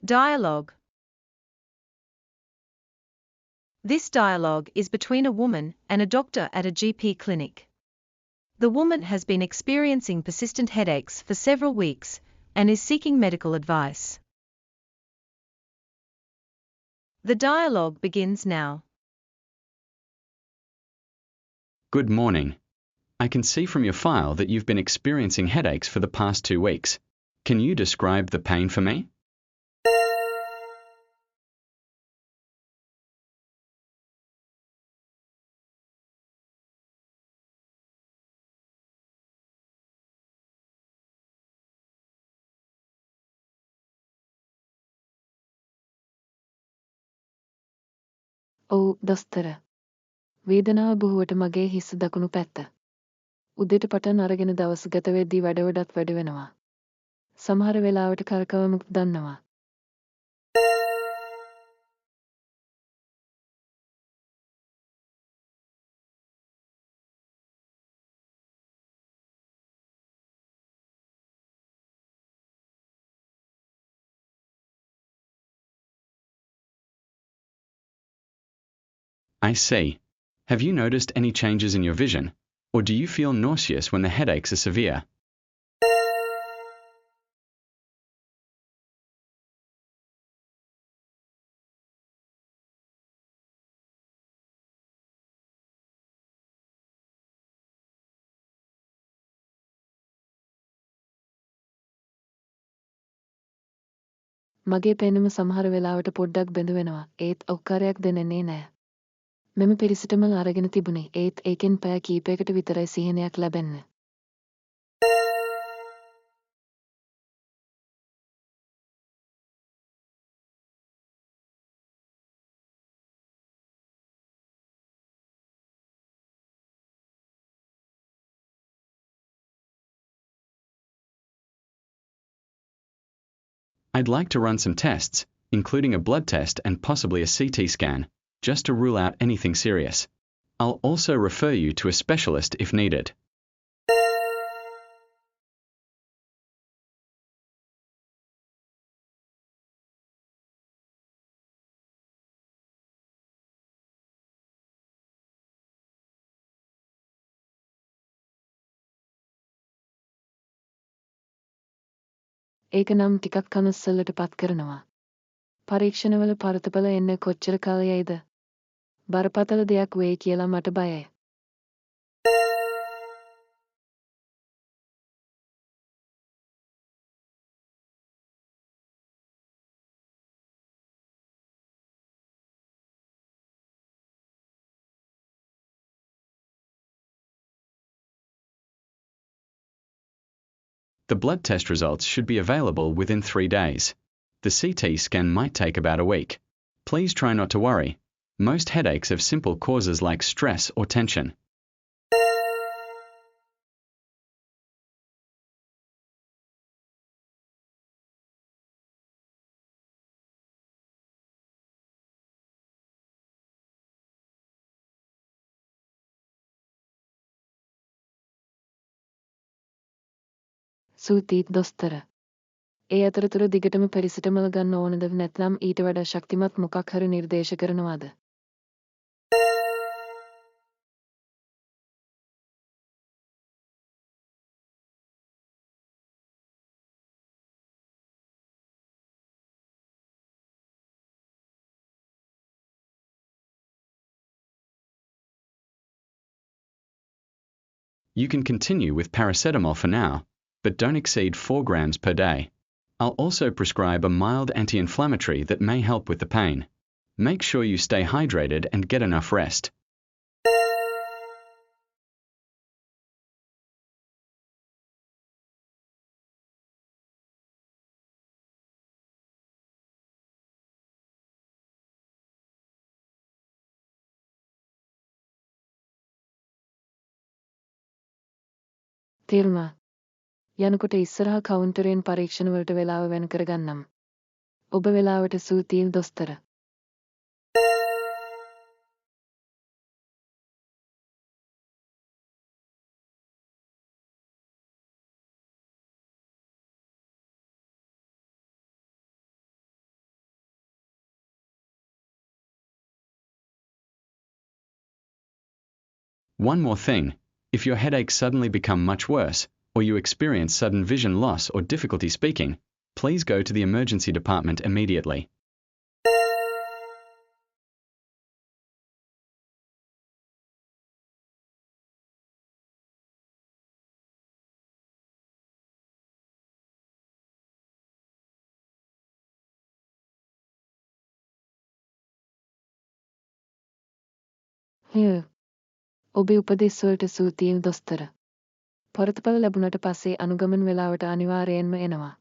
Dialogue. This dialogue is between a woman and a doctor at a GP clinic. The woman has been experiencing persistent headaches for several weeks and is seeking medical advice. The dialogue begins now. Good morning. I can see from your file that you've been experiencing headaches for the past 2 weeks. Can you describe the pain for me? ඔව් දොස්තර. වේදනාව බොහෝට මගේ හිස දකුණු පැත්ත. උදේට පටන් අරගෙන දවස් ගත වෙද්දී වඩාත් වැඩි වෙනවා. සමහර වෙලාවට කරකවමුත් දන්නවා. I see. Have you noticed any changes in your vision, or do you feel nauseous when the headaches are severe? මගේ පෙනුම සමහර වෙලාවට පොඩ්ඩක් බැඳ වෙනවා. ඒත් අවකාරයක් දැනෙන්නේ නැහැ. මෙම පිරිසිටමල් අරගෙන තිබුණේ. ඒත් ඒකෙන් පැය කීපයකට විතරයි සිහිනයක් ලැබෙන්නේ. I'd like to run some tests, including a blood test and possibly a CT scan, just to rule out anything serious. I'll also refer you to a specialist if needed. ඒක නම් ටිකක් කනස්සල්ලට පත් කරනවා. පරීක්ෂණවල පරතඵල එන්න කොච්චර කාල යයිද? බරපතල දෙයක් වෙයි කියලා මට බයයි. The blood test results should be available within 3 days. The CT scan might take about a week. Please try not to worry. Most headaches have simple causes like stress or tension. සූතියි දොස්තර. ඒ අතරතුර දිගටම පැරිසිටමල් ගන්න ඕනද නැත්නම් ඊට වඩා ශක්තිමත් මොකක් හරි නිර්දේශ කරනවද? You can continue with paracetamol for now, but don't exceed 4 grams per day. I'll also prescribe a mild anti-inflammatory that may help with the pain. Make sure you stay hydrated and get enough rest. තේරුණා. යනකොට ඉස්සරහා කවුන්ටරයෙන් පරීක්ෂණ වලට වෙලාව වෙන් කරගන්නම්. ඔබ වෙලාවට සූතියි දොස්තර. One more thing, if your headaches suddenly become much worse, or you experience sudden vision loss or difficulty speaking, please go to the emergency department immediately. ඔබේ උපදෙස් වලට ස්තුතියි දොස්තර. පොරතපල ලැබුණට පස්සේ අනුගමන වේලාවට අනිවාර්යයෙන්ම එනවා.